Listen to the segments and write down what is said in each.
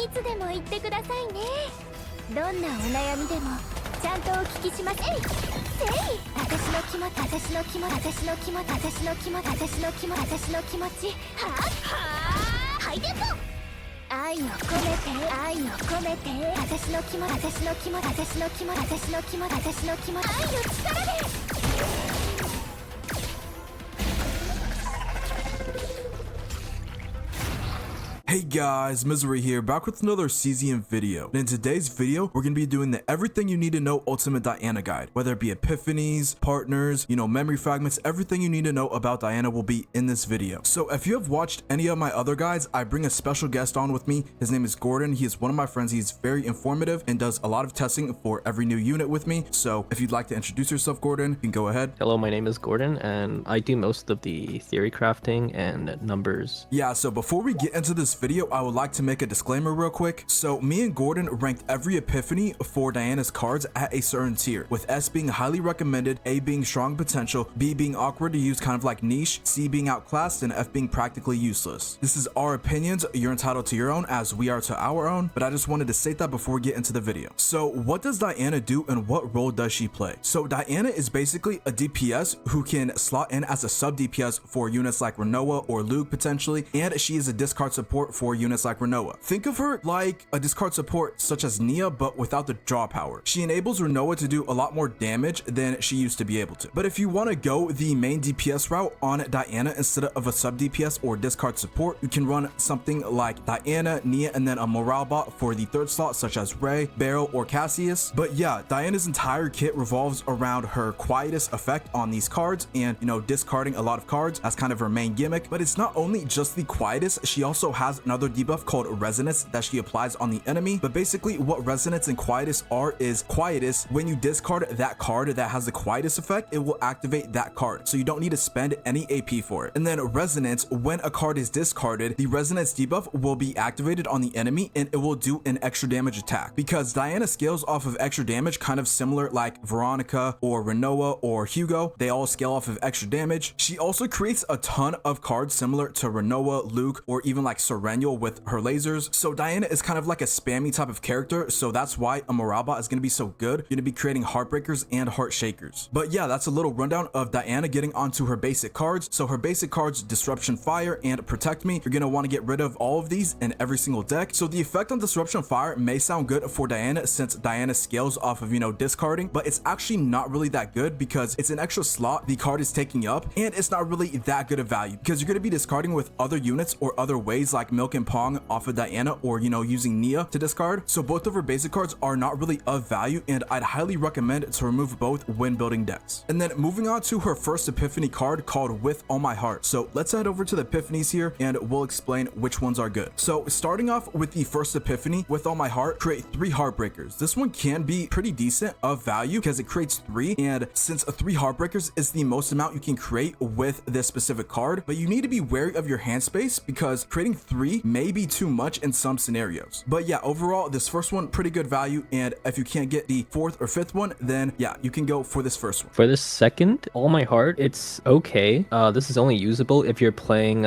いつでも言ってくださいね。どんなお悩みでもちゃんとお聞きします。せい私の気持ち私の気持ち私の気持ち私の気持ち私の気持ち私の気持ちハイテンポ愛を込めて愛を込めて私の気持ち私の気持ち私の気持ち私の気持ち私の気持ち愛の力でHey guys, Misery here, back with another Cesium video. And in today's video, we're going to be doing the everything you need to know Ultimate Diana guide. Whether it be epiphanies, partners, memory fragments, everything you need to know about Diana will be in this video. So if you have watched any of my other guides, I bring a special guest on with me. His name is Gordon. He is one of my friends. He's very informative and does a lot of testing for every new unit with me. So if you'd like to introduce yourself, Gordon, you can go ahead. Hello, my name is Gordon, and I do most of the theory crafting and numbers. Yeah, so before we get into this video, I would like to make a disclaimer real quick. So me and Gordon ranked every epiphany for Diana's cards at a certain tier, with S being highly recommended, A being strong potential, B being awkward to use kind of like niche, C being outclassed, and F being practically useless. This is our opinions. You're entitled to your own as we are to our own, but I just wanted to state that before we get into the video. So what does Diana do and what role does she play? So Diana is basically a DPS who can slot in as a sub DPS for units like Renoa or Luke potentially, and she is a discard support for units like Renoa. Think of her like a discard support such as Nia, but without the draw power. She enables Renoa to do a lot more damage than she used to be able to. But if you want to go the main DPS route on Diana instead of a sub DPS or discard support, you can run something like Diana, Nia, and then a morale bot for the third slot such as Ray, Beryl, or Cassius. But yeah, Diana's entire kit revolves around her quietus effect on these cards and discarding a lot of cards as kind of her main gimmick. But it's not only just the quietus, she also has another debuff called resonance that she applies on the enemy. But basically what resonance and quietus are is quietus, when you discard that card that has the quietus effect, it will activate that card, so you don't need to spend any AP for it. And then resonance, when a card is discarded, the resonance debuff will be activated on the enemy and it will do an extra damage attack, because Diana scales off of extra damage, kind of similar like Veronica or Renoa or Hugo. They all scale off of extra damage. She also creates a ton of cards similar to Renoa, Luke, or even like Serennial with her lasers. So Diana is kind of like a spammy type of character, so that's why a morale bot is going to be so good. You're going to be creating heartbreakers and heart shakers. But yeah, that's a little rundown of Diana getting onto her basic cards. So her basic cards, Disruption Fire and Protect Me, you're going to want to get rid of all of these in every single deck. So the effect on Disruption Fire may sound good for Diana since Diana scales off of discarding, but it's actually not really that good because it's an extra slot the card is taking up, and it's not really that good of value because you're going to be discarding with other units or other ways like Milk and Pong off of Diana, or using Nia to discard. So both of her basic cards are not really of value, and I'd highly recommend to remove both when building decks. And then moving on to her first epiphany card called With All My Heart. So let's head over to the epiphanies here and we'll explain which ones are good. So starting off with the first epiphany, With All My Heart, create 3 heartbreakers. This one can be pretty decent of value because it creates 3, and since 3 heartbreakers is the most amount you can create with this specific card, but you need to be wary of your hand space because creating 3 may be too much in some scenarios. But yeah, overall this first one pretty good value, and if you can't get the 4th or 5th one, then yeah, you can go for this first one. For this second, All My Heart, it's okay. This is only usable if you're playing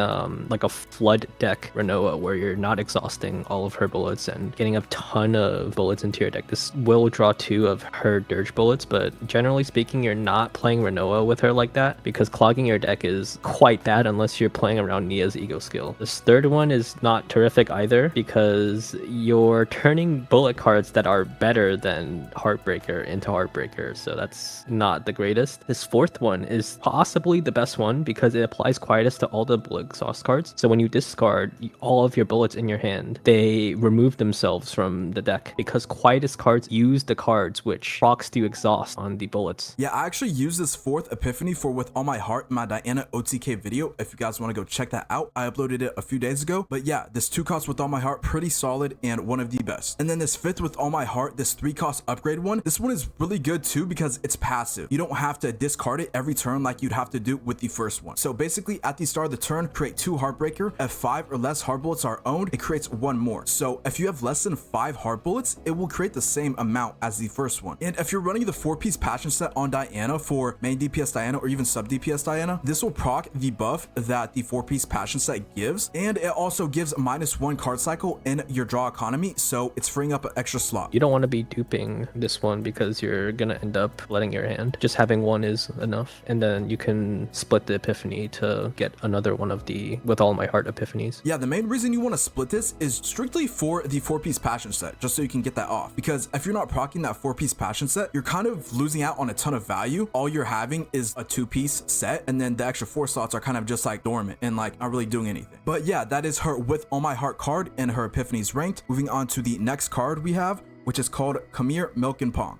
like a flood deck Renoa, where you're not exhausting all of her bullets and getting a ton of bullets into your deck. This will draw 2 of her dirge bullets, but generally speaking, you're not playing Renoa with her like that because clogging your deck is quite bad unless you're playing around Nia's ego skill. This third one is not terrific either because you're turning bullet cards that are better than Heartbreaker into Heartbreaker, so that's not the greatest. This 4th one is possibly the best one because it applies quietus to all the bullet exhaust cards. So when you discard all of your bullets in your hand, they remove themselves from the deck because quietus cards use the cards which procs to exhaust on the bullets. Yeah, I actually used this 4th epiphany for With All My Heart in my Diana OTK video. If you guys want to go check that out, I uploaded it a few days ago. But yeah, this 2 cost With All My Heart, pretty solid and one of the best. And then this 5th With All My Heart, this 3 cost upgrade one, this one is really good too because it's passive. You don't have to discard it every turn like you'd have to do with the first one. So basically at the start of the turn, create 2 Heartbreaker. If 5 or less heart bullets are owned, it creates 1 more. So if you have less than 5 heart bullets, it will create the same amount as the first one. And if you're running the 4-piece passion set on Diana for main DPS Diana or even sub DPS Diana, this will proc the buff that the 4-piece passion set gives, and it also also gives -1 card cycle in your draw economy, so it's freeing up an extra slot. You don't want to be duping this one because you're gonna end up letting your hand. Just having one is enough, and then you can split the epiphany to get another one of the with all my heart epiphanies. Yeah, the main reason you want to split this is strictly for the 4-piece passion set, just so you can get that off. Because if you're not proccing that 4-piece passion set, you're kind of losing out on a ton of value. All you're having is a 2-piece set, and then the extra 4 slots are kind of just like dormant and like not really doing anything. But yeah, that is her with all my heart card and her epiphanies ranked. Moving on to the next card we have, which is called Come Here, Milk and Pong.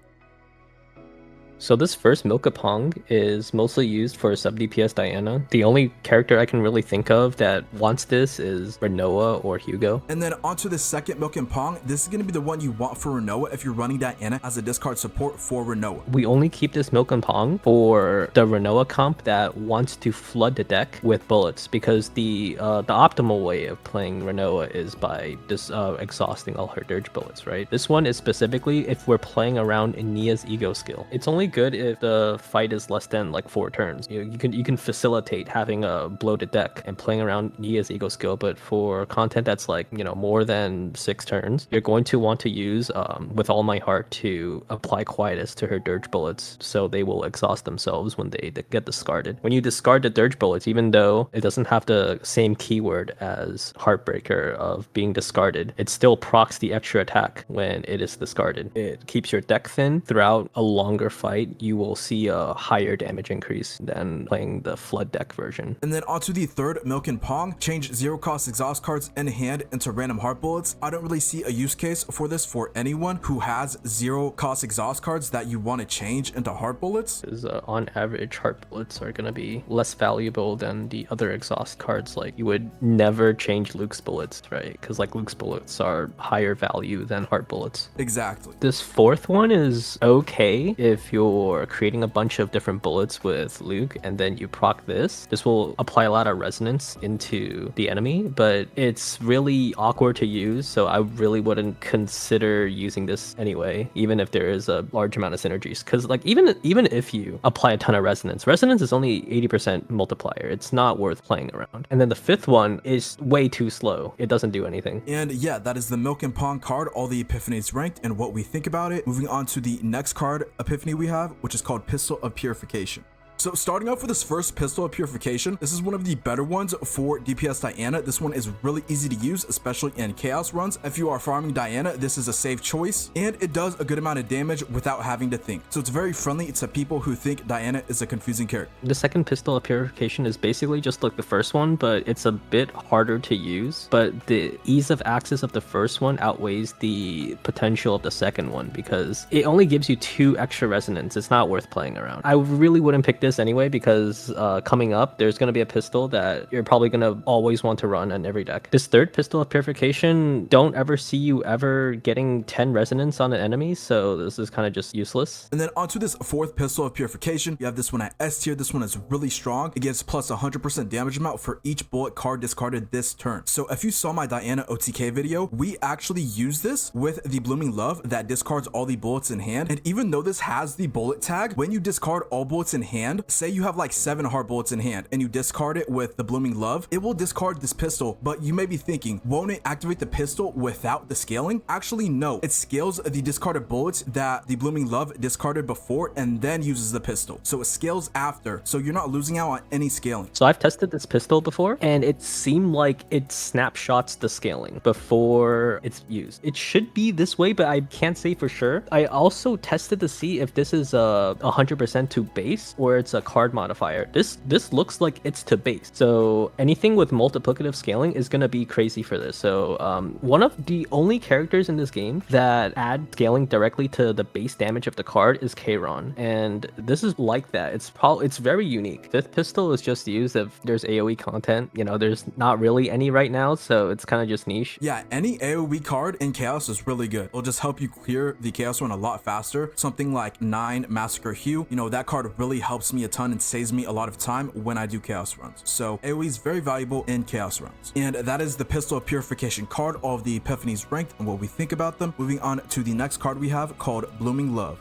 So this first Milk of Pong is mostly used for sub DPS Diana. The only character I can really think of that wants this is Renoa or Hugo. And then onto the second Milk and Pong, this is going to be the one you want for Renoa if you're running Diana as a discard support for Renoa. We only keep this Milk and Pong for the Renoa comp that wants to flood the deck with bullets, because the optimal way of playing Renoa is by just exhausting all her dirge bullets, right? This one is specifically if we're playing around in Nia's ego skill. It's only good if the fight is less than like 4 turns. You can facilitate having a bloated deck and playing around Nia's ego skill, but for content that's like, you know, more than 6 turns, you're going to want to use with all my heart to apply quietus to her dirge bullets, so they will exhaust themselves when they get discarded. When you discard the dirge bullets, even though it doesn't have the same keyword as Heartbreaker of being discarded, it still procs the extra attack when it is discarded. It keeps your deck thin throughout a longer fight. You will see a higher damage increase than playing the flood deck version. And then onto the third Milk and Pong, change 0-cost exhaust cards in hand into random heart bullets. I don't really see a use case for this for anyone who has 0-cost exhaust cards that you want to change into heart bullets. Because on average, heart bullets are going to be less valuable than the other exhaust cards. Like, you would never change Luke's bullets, right? Because like Luke's bullets are higher value than heart bullets. Exactly. This fourth one is okay if you're creating a bunch of different bullets with Luke and then you proc this. This will apply a lot of resonance into the enemy, but it's really awkward to use, so I really wouldn't consider using this anyway, even if there is a large amount of synergies. Because like even if you apply a ton of resonance is only 80% multiplier. It's not worth playing around. And then the fifth one is way too slow. It doesn't do anything. And yeah, that is the Milk and Pong card, all the epiphanies ranked and what we think about it. Moving on to the next card epiphany we have, which is called Pistol of Purification. So starting off with this first Pistol of Purification, this is one of the better ones for DPS Diana. This one is really easy to use, especially in Chaos runs. If you are farming Diana, this is a safe choice, and it does a good amount of damage without having to think. So it's very friendly to people who think Diana is a confusing character. The second Pistol of Purification is basically just like the first one, but it's a bit harder to use. But the ease of access of the first one outweighs the potential of the second one, because it only gives you 2 extra resonance. It's not worth playing around. I really wouldn't pick this anyway, because coming up there's going to be a pistol that you're probably going to always want to run on every deck. This third Pistol of Purification, don't ever see you ever getting 10 resonance on an enemy, so this is kind of just useless. And then onto this fourth Pistol of Purification, you have this one at S tier. This one is really strong. It gives plus 100% damage amount for each bullet card discarded this turn. So if you saw my Diana OTK video, we actually use this with the Blooming Love that discards all the bullets in hand. And even though this has the bullet tag, when you discard all bullets in hand, say you have like 7 hard bullets in hand and you discard it with the Blooming Love, it will discard this pistol. But you may be thinking, won't it activate the pistol without the scaling? Actually, no. It scales the discarded bullets that the Blooming Love discarded before and then uses the pistol. So it scales after, so you're not losing out on any scaling. So I've tested this pistol before, and it seemed like it snapshots the scaling before it's used. It should be this way, but I can't say for sure. I also tested to see if this is 100% to base or it's a card modifier. This looks like it's to base. So anything with multiplicative scaling is gonna be crazy for this. So one of the only characters in this game that add scaling directly to the base damage of the card is Kayron, and this is like that. It's very unique. Fifth Pistol is just used if there's AoE content. You know, there's not really any right now, so it's kind of just niche. Yeah, any AoE card in Chaos is really good. It'll just help you clear the Chaos run a lot faster. Something like 9 Massacre Hue, you know, that card really helps me a ton and saves me a lot of time when I do Chaos runs. So AoE is very valuable in Chaos runs. And that is the Pistol of Purification card, all of the epiphanies ranked and what we think about them. Moving on to the next card we have called Blooming Love.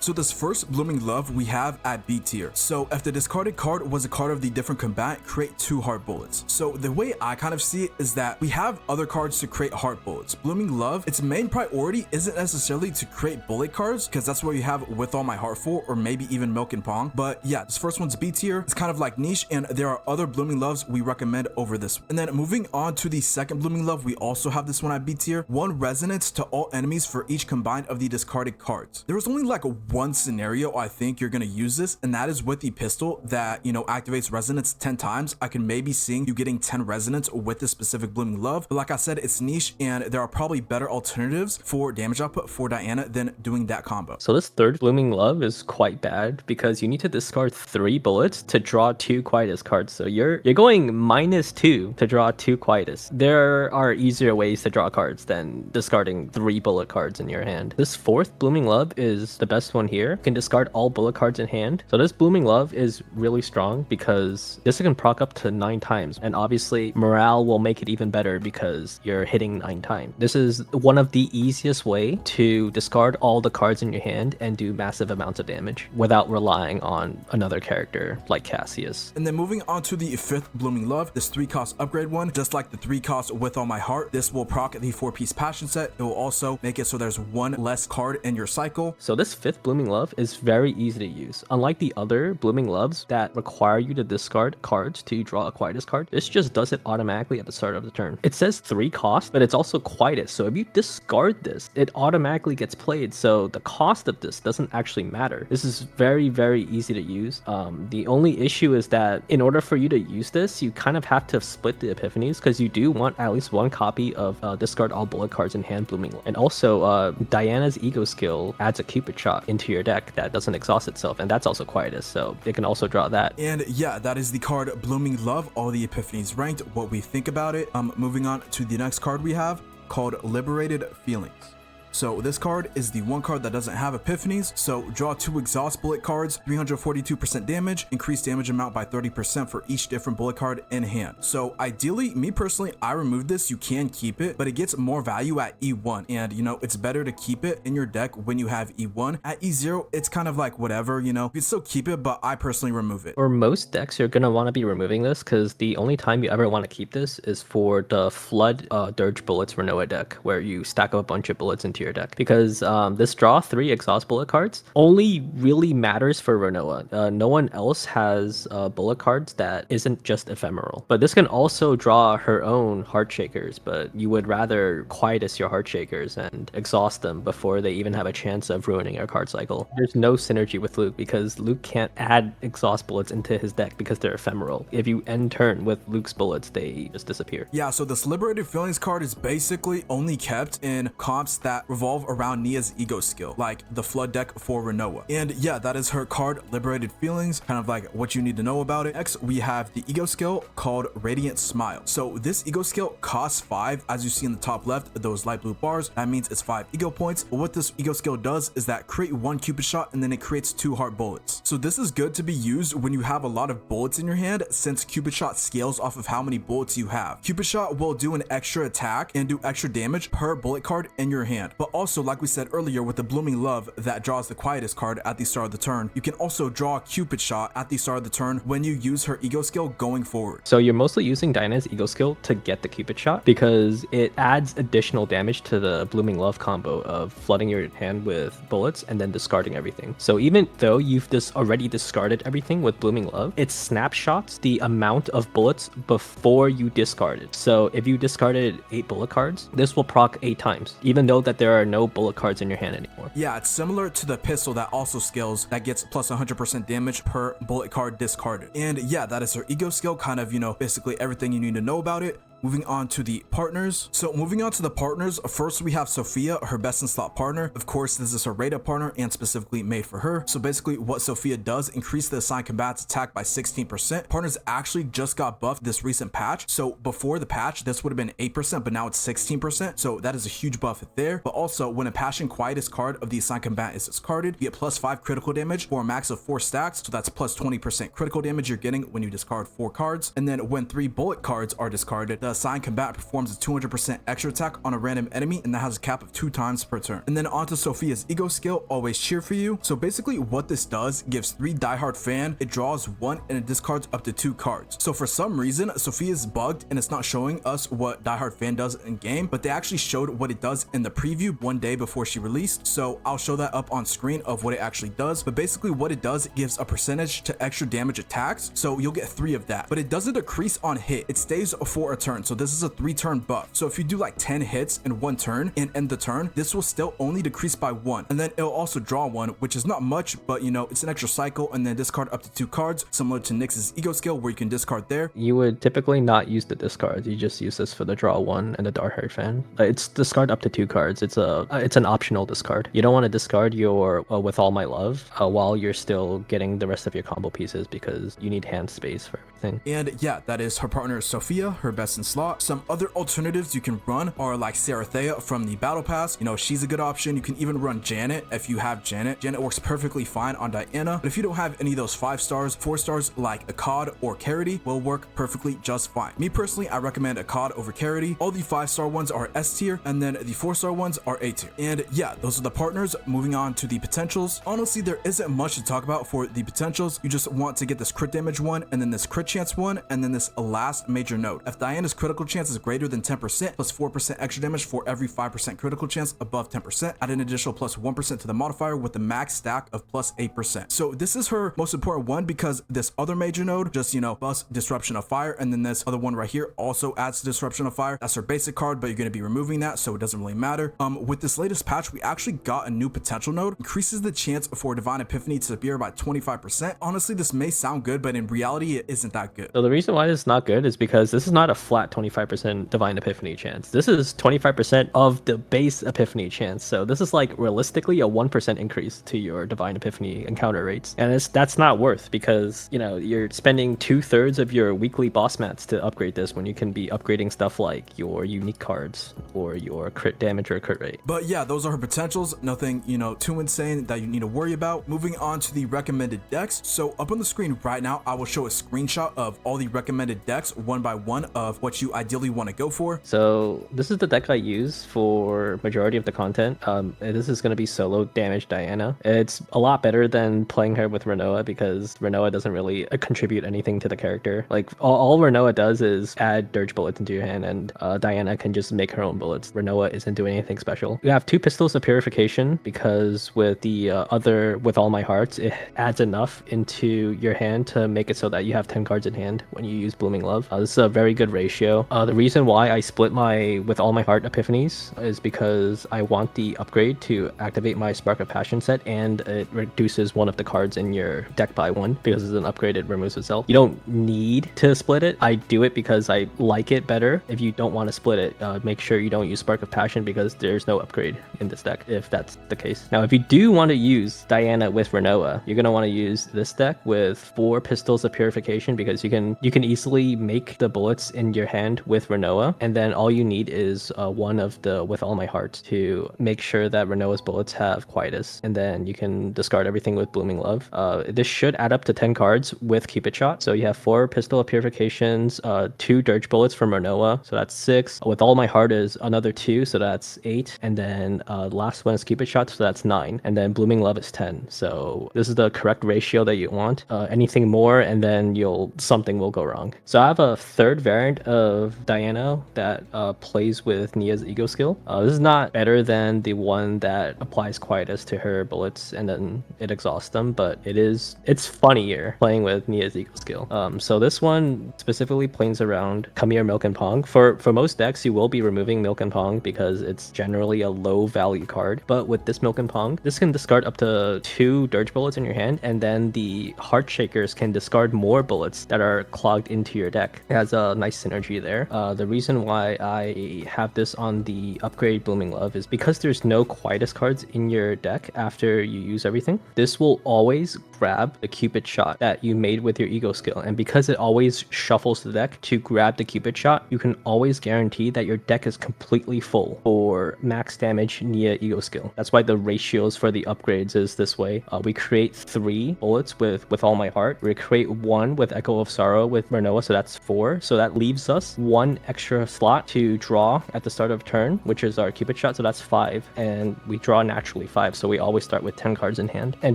So this first Blooming Love we have at B tier. So if the discarded card was a card of the different combatant, create 2 heart bullets. So the way I kind of see it is that we have other cards to create heart bullets. Blooming Love, its main priority isn't necessarily to create bullet cards, because that's what you have With All My Heart for, or maybe even Milk and Pong. But yeah, this first one's B tier. It's kind of like niche, and there are other Blooming Loves we recommend over this one. And then moving on to the second Blooming Love, we also have this one at B tier. 1 resonance to all enemies for each combined of the discarded cards. There was only like one scenario I think you're gonna use this, and that is with the pistol that, you know, activates resonance 10 times. I can maybe see you getting 10 resonance with this specific Blooming Love, but like I said, it's niche, and there are probably better alternatives for damage output for Diana than doing that combo. So this third Blooming Love is quite bad because you need to discard 3 bullets to draw 2 quietus cards. So you're going -2 to draw 2 quietus. There are easier ways to draw cards than discarding 3 bullet cards in your hand. This fourth Blooming Love is the best one here. You can discard all bullet cards in hand. So this Blooming Love is really strong because this can proc up to 9 times, and obviously morale will make it even better because you're hitting 9 times. This is one of the easiest way to discard all the cards in your hand and do massive amounts of damage without relying on another character like Cassius. And then moving on to the fifth Blooming Love, this 3-cost upgrade one. Just like the 3-cost With All My Heart, this will proc the 4-piece passion set. It will also make it so there's 1 less card in your cycle. So this fifth Blooming Love is very easy to use. Unlike the other Blooming Loves that require you to discard cards to draw a quietus card, this just does it automatically at the start of the turn. It says 3 cost, but it's also quietus. So if you discard this, it automatically gets played. So the cost of this doesn't actually matter. This is very, very easy to use. The only issue is that in order for you to use this, you kind of have to split the epiphanies, because you do want at least 1 copy of discard all bullet cards in hand Blooming Love. And also Diana's ego skill adds a Cupid shot into your deck that doesn't exhaust itself, and that's also quietus, so it can also draw that. And yeah, that is the card Blooming Love, all the epiphanies ranked, what we think about it. Moving on to the next card we have, called Liberated Feelings. So this card is the one card that doesn't have epiphanies. So draw 2 exhaust bullet cards, 342% damage, increase damage amount by 30% for each different bullet card in hand. So ideally, me personally, I removed this. You can keep it, but it gets more value at E1, and you know, it's better to keep it in your deck when you have E1. At E0, it's kind of like whatever, you know, you can still keep it, but I personally remove it. For most decks, you're gonna want to be removing this, because the only time you ever want to keep this is for the Flood Dirge Bullets Renoa deck, where you stack up a bunch of bullets into your deck, because this draw 3 exhaust bullet cards only really matters for Renoa. No one else has bullet cards that isn't just ephemeral, but this can also draw her own heart shakers, but you would rather quietus your heart shakers and exhaust them before they even have a chance of ruining your card cycle. There's no synergy with Luke, because Luke can't add exhaust bullets into his deck because they're ephemeral. If you end turn with Luke's bullets, they just disappear. Yeah, so this Liberated Feelings card is basically only kept in comps that revolve around Nia's ego skill, like the Flood deck for Renoa. And yeah, that is her card, Liberated Feelings, kind of like what you need to know about it. Next, we have the ego skill called Radiant Smile. So this ego skill costs 5, as you see in the top left, those light blue bars. That means it's 5 ego points. But what this ego skill does is that create 1 Cupid shot, and then it creates 2 heart bullets. So this is good to be used when you have a lot of bullets in your hand, since Cupid shot scales off of how many bullets you have. Cupid shot will do an extra attack and do extra damage per bullet card in your hand. But also, like we said earlier, with the Blooming Love that draws the quietus card at the start of the turn, you can also draw a Cupid shot at the start of the turn when you use her ego skill going forward. So you're mostly using Diana's ego skill to get the Cupid shot, because it adds additional damage to the Blooming Love combo of flooding your hand with bullets and then discarding everything. So even though you've already discarded everything with Blooming Love, it snapshots the amount of bullets before you discard it. So if you discarded 8 bullet cards, this will proc 8 times, even though that there are no bullet cards in your hand anymore. Yeah, it's similar to the pistol that also scales, that gets plus 100% damage per bullet card discarded. And yeah, that is her ego skill, kind of, you know, basically everything you need to know about it. Moving on to the partners. So moving on to the partners, first we have Sophia, her best in slot partner. Of course, this is her rated partner and specifically made for her. So basically what Sophia does, increase the assigned combat's attack by 16%. Partners actually just got buffed this recent patch. So before the patch, this would have been 8%, but now it's 16%. So that is a huge buff there. But also, when a passion quietus card of the assigned combat is discarded, you get plus 5 critical damage for a max of 4 stacks. So that's plus 20% critical damage you're getting when you discard 4 cards. And then when 3 bullet cards are discarded, the assigned combatant performs a 200% extra attack on a random enemy, and that has a cap of 2 times per turn. And then onto Sophia's ego skill, Always Cheer For You. So basically what this does, gives 3 diehard fan, it draws 1 and it discards up to 2 cards. So for some reason Sophia's bugged and it's not showing us what diehard fan does in game, but they actually showed what it does in the preview one day before she released, so I'll show that up on screen of what it actually does. But basically what it does, it gives a percentage to extra damage attacks, so you'll get 3 of that, but it doesn't decrease on hit, it stays for a turn. So this is a 3-turn buff, so if you do like 10 hits in 1 turn and end the turn, this will still only decrease by 1, and then it'll also draw 1, which is not much, but you know, it's an extra cycle, and then discard up to 2 cards, similar to Nyx's ego skill where you can discard there. You would typically not use the discards, you just use this for the draw 1 and the diehard fan. It's discard up to 2 cards. It's an optional discard. You don't want to discard your With All My Love while you're still getting the rest of your combo pieces, because you need hand space for everything. And yeah, that is her partner Sophia, her best in slot. Some other alternatives you can run are like Serathea from the battle pass. You know, she's a good option. You can even run Janet if you have Janet. Janet works perfectly fine on Diana, but if you don't have any of those 5 stars, 4 stars like Akkad or Carity will work perfectly just fine. Me personally, I recommend Akkad over Carity. All the 5-star ones are S tier, and then the 4-star ones are A tier. And yeah, those are the partners. Moving on to the potentials. Honestly, there isn't much to talk about for the potentials. You just want to get this crit damage one, and then this crit chance one, and then this last major node. If Diana's critical chance is greater than 10% plus 4% extra damage for every 5% critical chance above 10%, add an additional plus 1% to the modifier with the max stack of plus 8%. So this is her most important one, because this other major node just, you know, busts Disruption of Fire, and then this other one right here also adds Disruption of Fire. That's her basic card, but you're going to be removing that, so it doesn't really matter. With this latest patch, we actually got a new potential node. Increases the chance for Divine Epiphany to appear by 25%. Honestly, this may sound good, but in reality, it isn't that good. So the reason why this is not good is because this is not a flat 25% Divine Epiphany chance. This is 25% of the base Epiphany chance. So this is like realistically a 1% increase to your Divine Epiphany encounter rates. And that's not worth, because, you know, you're spending 2/3 of your weekly boss mats to upgrade this when you can be upgrading stuff like your unique cards or your crit damage or crit rate. But yeah, those are her potentials. Nothing, you know, too insane that you need to worry about. Moving on to the recommended decks. So up on the screen right now, I will show a screenshot of all the recommended decks one by one of what you ideally want to go for. So this is the deck I use for majority of the content. This is going to be solo damage Diana. It's a lot better than playing her with Renoa, because Renoa doesn't really contribute anything to the character. Like all Renoa does is add dirge bullets into your hand, and Diana can just make her own bullets. Renoa isn't doing anything special. You have 2 pistols of purification, because with the other With All My Hearts, it adds enough into your hand to make it so that you have 10 cards in hand when you use Blooming Love. This is a very good ratio. The reason why I split my With All My Heart epiphanies is because I want the upgrade to activate my Spark of Passion set, and it reduces one of the cards in your deck by 1, because it's an upgrade, it removes itself. You don't need to split it. I do it because I like it better. If you don't want to split it, make sure you don't use Spark of Passion, because there's no upgrade in this deck if that's the case. Now, if you do want to use Diana with Renoa, you're going to want to use this deck with 4 pistols of purification, because you can easily make the bullets in your hand with Renoa, and then all you need is one of the With All My Heart to make sure that Renoa's bullets have quietus, and then you can discard everything with Blooming Love. This should add up to 10 cards with Cupid Shot. So you have 4 pistol of purifications, 2 dirge bullets from Renoa, so that's 6. With All My Heart is another 2, so that's 8, and then last one is Cupid Shot, so that's 9, and then Blooming Love is 10. So this is the correct ratio that you want. Anything more, and then something will go wrong. So I have a third variant of Diana that plays with Nia's ego skill. This is not better than the one that applies quietus to her bullets and then it exhausts them, but it's funnier playing with Nia's ego skill. So this one specifically plays around Come Here, Milk and Pong. For most decks, you will be removing Milk and Pong because it's generally a low value card, but with this Milk and Pong, this can discard up to 2 dirge bullets in your hand, and then the Heart Shakers can discard more bullets that are clogged into your deck. It has a nice synergy there. The reason why I have this on the upgrade Blooming Love is because there's no quietus cards in your deck after you use everything. This will always grab the Cupid Shot that you made with your ego skill, and because it always shuffles the deck to grab the Cupid Shot, you can always guarantee that your deck is completely full for max damage Nia ego skill. That's why the ratios for the upgrades is this way. We create 3 bullets with All My Heart. We create 1 with Echo of Sorrow with Renoa, so that's 4. So that leaves us us 1 extra slot to draw at the start of turn, which is our Cupid shot, so that's 5, and we draw naturally 5, so we always start with 10 cards in hand. And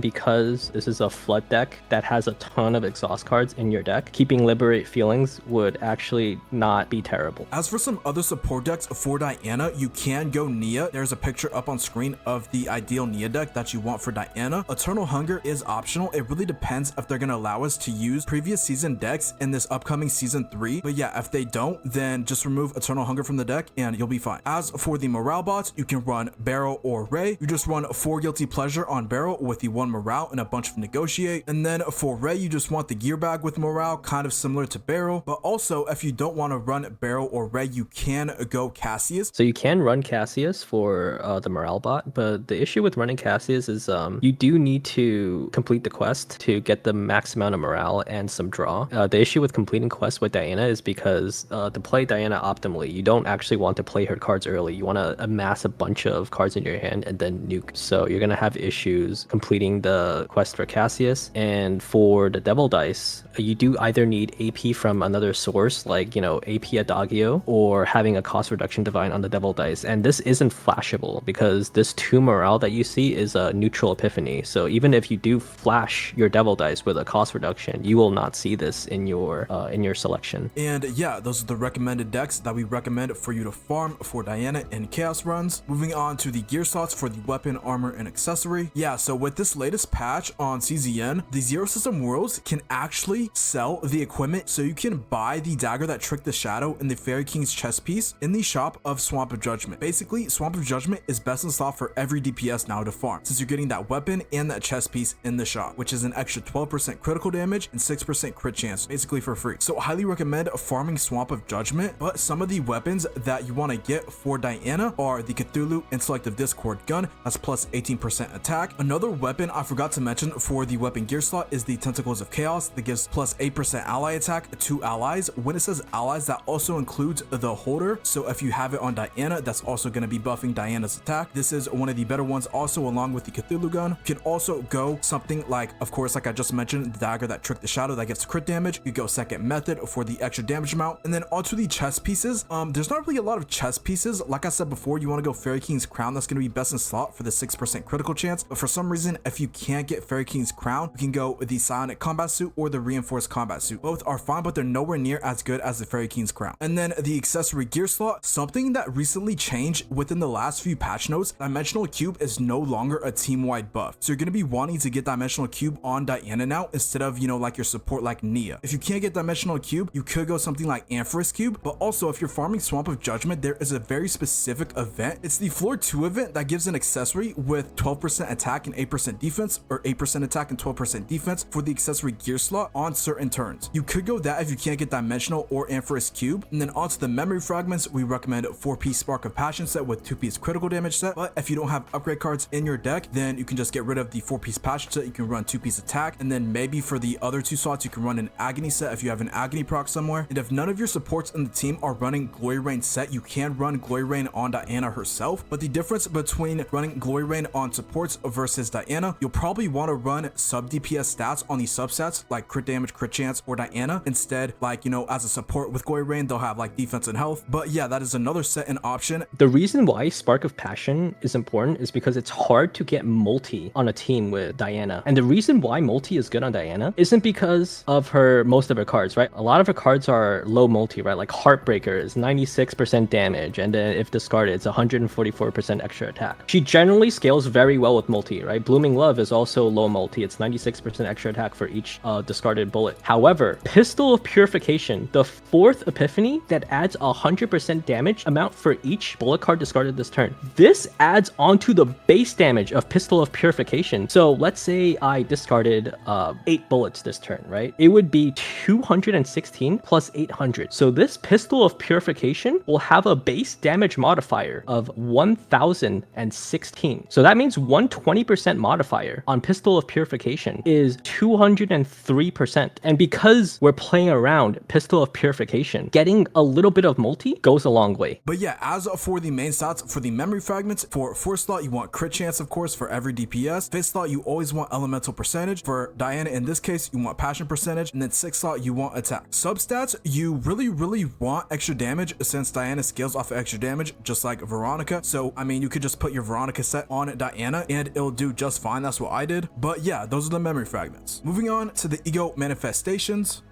because this is a flood deck that has a ton of exhaust cards in your deck, keeping Liberate Feelings would actually not be terrible. As for some other support decks for Diana, you can go Nia. There's a picture up on screen of the ideal Nia deck that you want for Diana. Eternal Hunger is optional. It really depends if they're going to allow us to use previous season decks in this upcoming season 3. But yeah, if they don't, then just remove Eternal Hunger from the deck and you'll be fine. As for the morale bots, you can run Barrel or Ray. You just run 4 Guilty Pleasure on Barrel with the 1 morale and a bunch of Negotiate. And then for Ray, you just want the gear bag with morale, kind of similar to Barrel. But also, if you don't want to run Barrel or Ray, you can go Cassius. So you can run Cassius for the morale bot, but the issue with running Cassius is you do need to complete the quest to get the max amount of morale and some draw. The issue with completing quests with Diana is because to play Diana optimally, you don't actually want to play her cards early. You want to amass a bunch of cards in your hand and then nuke. So you're going to have issues completing the quest for Cassius. And for the Devil Dice, you do either need AP from another source, like, you know, AP Adagio, or having a cost reduction divine on the Devil Dice. And this isn't flashable because this 2 morale that you see is a neutral epiphany. So even if you do flash your Devil Dice with a cost reduction, you will not see this in your selection. And yeah, those are the recommended decks that we recommend for you to farm for Diana and Chaos runs. Moving on to the gear slots for the weapon, armor, and accessory. Yeah, so with this latest patch on CZN, the Zero System Worlds can actually sell the equipment, so you can buy the dagger that tricked the shadow and the Fairy King's chest piece in the shop of Swamp of Judgment. Basically, Swamp of Judgment is best in slot for every DPS now to farm, since you're getting that weapon and that chest piece in the shop, which is an extra 12% critical damage and 6% crit chance, basically for free. So I highly recommend farming Swamp of Judgment. But some of the weapons that you want to get for Diana are the Cthulhu and Selective Discord gun, that's plus 18% attack. Another weapon I forgot to mention for the weapon gear slot is the Tentacles of Chaos that gives plus 8% ally attack to allies. When it says allies, that also includes the holder, so if you have it on Diana, that's also going to be buffing Diana's attack. This is one of the better ones, also along with the Cthulhu gun. You can also go something like, of course, like I just mentioned, the dagger that tricked the shadow that gets crit damage. You go second method for the extra damage amount. And then onto the chest pieces, there's not really a lot of chest pieces. Like I said before, you want to go Fairy King's Crown. That's going to be best in slot for the 6% critical chance. But for some reason, if you can't get Fairy King's Crown, you can go with the Psionic Combat Suit or the Reinforced Combat Suit. Both are fine, but they're nowhere near as good as the Fairy King's Crown. And then the accessory gear slot, something that recently changed within the last few patch notes, Dimensional Cube is no longer a team-wide buff. So you're going to be wanting to get Dimensional Cube on Diana now instead of, you know, like your support like Nia. If you can't get Dimensional Cube, you could go something like Amphorus Cube. But also, if you're farming Swamp of Judgment, there is a very specific event. It's the Floor 2 event that gives an accessory with 12% attack and 8% defense, or 8% attack and 12% defense for the accessory gear slot on certain turns. You could go that if you can't get Dimensional or Amphorus Cube. And then onto the memory fragments, we recommend 4-piece Spark of Passion set with 2-piece critical damage set. But if you don't have upgrade cards in your deck, then you can just get rid of the 4-piece Passion set. You can run 2-piece attack, and then maybe for the other 2 slots, you can run an Agony set if you have an Agony proc somewhere. And if none of your supports in the team are running Glory Rain set, you can run Glory Rain on Diana herself. But the difference between running Glory Rain on supports versus Diana, you'll probably want to run sub DPS stats on the subsets like crit damage, crit chance, or Diana instead. Like, you know, as a support with Glory Rain, they'll have like defense and health. But yeah, that is another set and option. The reason why Spark of Passion is important is because it's hard to get multi on a team with Diana. And the reason why multi is good on Diana isn't because of most of her cards, right? A lot of her cards are low multi, right? Like Heartbreaker is 96% damage, and then if discarded, it's 144% extra attack. She generally scales very well with multi, right? Blooming Love is also low multi. It's 96% extra attack for each discarded bullet. However, Pistol of Purification, the 4th epiphany that adds 100% damage amount for each bullet card discarded this turn. This adds onto the base damage of Pistol of Purification. So let's say I discarded 8 bullets this turn, right? It would be 216 plus 800. So this Pistol of Purification will have a base damage modifier of 1016. So that means 120% modifier on Pistol of Purification is 203%. And because we're playing around Pistol of Purification, getting a little bit of multi goes a long way. But yeah, as for the main stats for the memory fragments, for 4th slot, you want crit chance, of course, for every DPS. 5th slot, you always want elemental percentage. For Diana, in this case, you want passion percentage. And then 6th slot, you want attack. Substats, you really want extra damage since Diana scales off of extra damage just like Veronica. So I mean, you could just put your Veronica set on Diana and it'll do just fine. That's what I did. But yeah, those are the memory fragments. Moving on to the ego manifestations.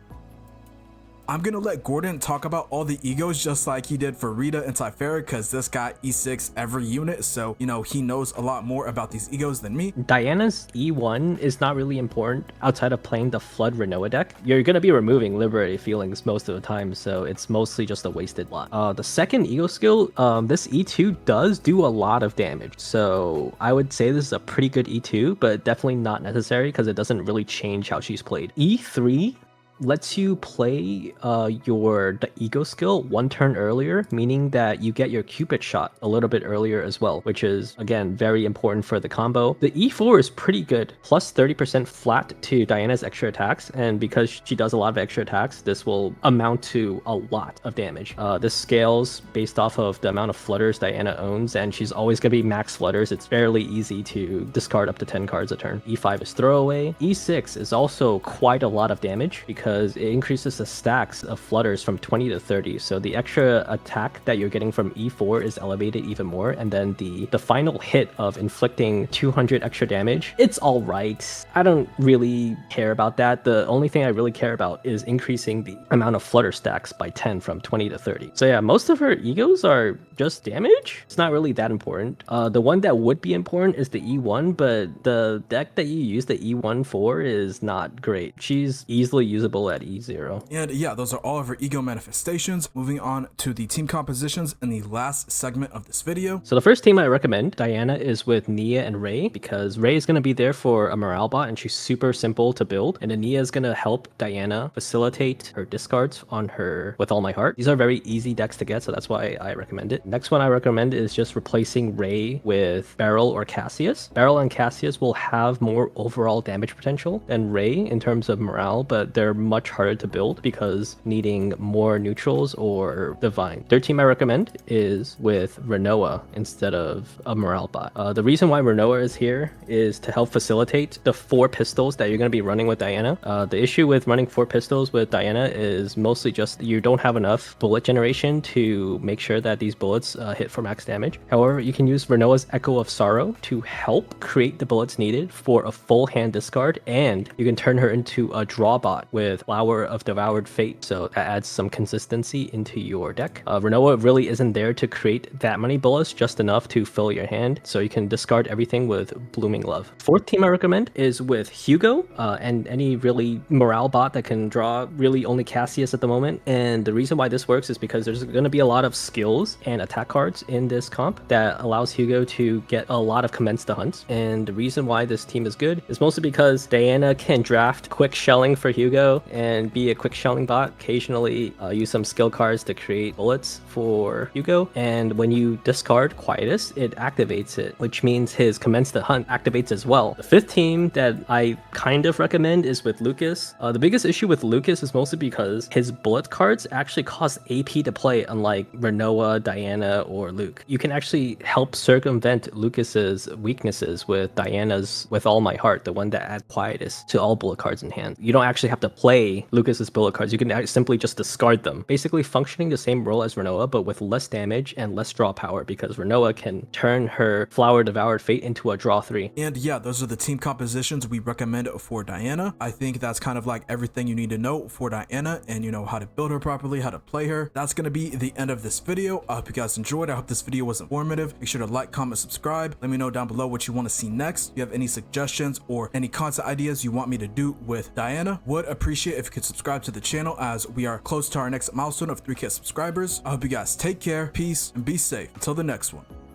I'm gonna let Gordon talk about all the egos just like he did for Rita and Typhera, because this guy E6 every unit, so you know he knows a lot more about these egos than me. Diana's E1 is not really important outside of playing the Flood Renoa deck. You're gonna be removing Liberated Feelings most of the time, so it's mostly just a wasted lot. The second ego skill, this E2 does do a lot of damage, so I would say this is a pretty good E2, but definitely not necessary because it doesn't really change how she's played. E3 lets you play the ego skill one turn earlier, meaning that you get your Cupid shot a little bit earlier as well, which is again very important for the combo. The E4 is pretty good, plus 30% flat to Diana's extra attacks, and because she does a lot of extra attacks, this will amount to a lot of damage. This scales based off of the amount of flutters Diana owns, and she's always gonna be max flutters. It's fairly easy to discard up to 10 cards a turn. E5 is throwaway. E6 is also quite a lot of damage because it increases the stacks of flutters from 20 to 30, so the extra attack that you're getting from E4 is elevated even more, and then the final hit of inflicting 200 extra damage, it's all right. I don't really care about that. The only thing I really care about is increasing the amount of flutter stacks by 10 from 20 to 30. So yeah, most of her egos are just damage. It's not really that important. The one that would be important is the E1, but the deck that you use the E1 for is not great. She's easily usable at E0. And yeah, those are all of her ego manifestations. Moving on to the team compositions in the last segment of this video. So the first team I recommend, Diana, is with Nia and Ray, because Ray is going to be there for a morale bot and she's super simple to build, and then Nia is going to help Diana facilitate her discards on her With All My Heart. These are very easy decks to get, so that's why I recommend it. Next one I recommend is just replacing Ray with Beryl or Cassius. Beryl and Cassius will have more overall damage potential than Ray in terms of morale, but they're much harder to build because needing more neutrals or divine. Third team I recommend is with Renoa instead of a morale bot. The reason why Renoa is here is to help facilitate the 4 pistols that you're going to be running with Diana. The issue with running 4 pistols with Diana is mostly just you don't have enough bullet generation to make sure that these bullets hit for max damage. However, you can use Renoa's Echo of Sorrow to help create the bullets needed for a full hand discard, and you can turn her into a draw bot with Flower of Devoured Fate, so that adds some consistency into your deck. Renoa really isn't there to create that many bullets, just enough to fill your hand, so you can discard everything with Blooming Love. Fourth team I recommend is with Hugo, and any really morale bot that can draw really only Cassius at the moment. And the reason why this works is because there's going to be a lot of skills and attack cards in this comp that allows Hugo to get a lot of Commence the Hunts. And the reason why this team is good is mostly because Diana can draft quick shelling for Hugo and be a quick shelling bot, occasionally use some skill cards to create bullets for Hugo, and when you discard Quietus, it activates it, which means his Commence the Hunt activates as well. The fifth team that I kind of recommend is with Lucas. The biggest issue with Lucas is mostly because his bullet cards actually cost AP to play, unlike Renoa, Diana, or Luke. You can actually help circumvent Lucas's weaknesses with Diana's With All My Heart, the one that adds Quietus to all bullet cards in hand. You don't actually have to play Lucas's bullet cards, you can simply just discard them, basically functioning the same role as Renoa but with less damage and less draw power, because Renoa can turn her Flower Devoured Fate into a draw 3. And yeah, those are the team compositions we recommend for Diana. I think that's kind of like everything you need to know for Diana, and you know how to build her properly, how to play her. That's gonna be the end of this video. I hope you guys enjoyed. I hope this video was informative. Make sure to like, comment, subscribe. Let me know down below what you want to see next. If you have any suggestions or any content ideas you want me to do with Diana, would appreciate if you could subscribe to the channel, as we are close to our next milestone of 3K subscribers. I hope you guys take care, peace, and be safe. Until the next one.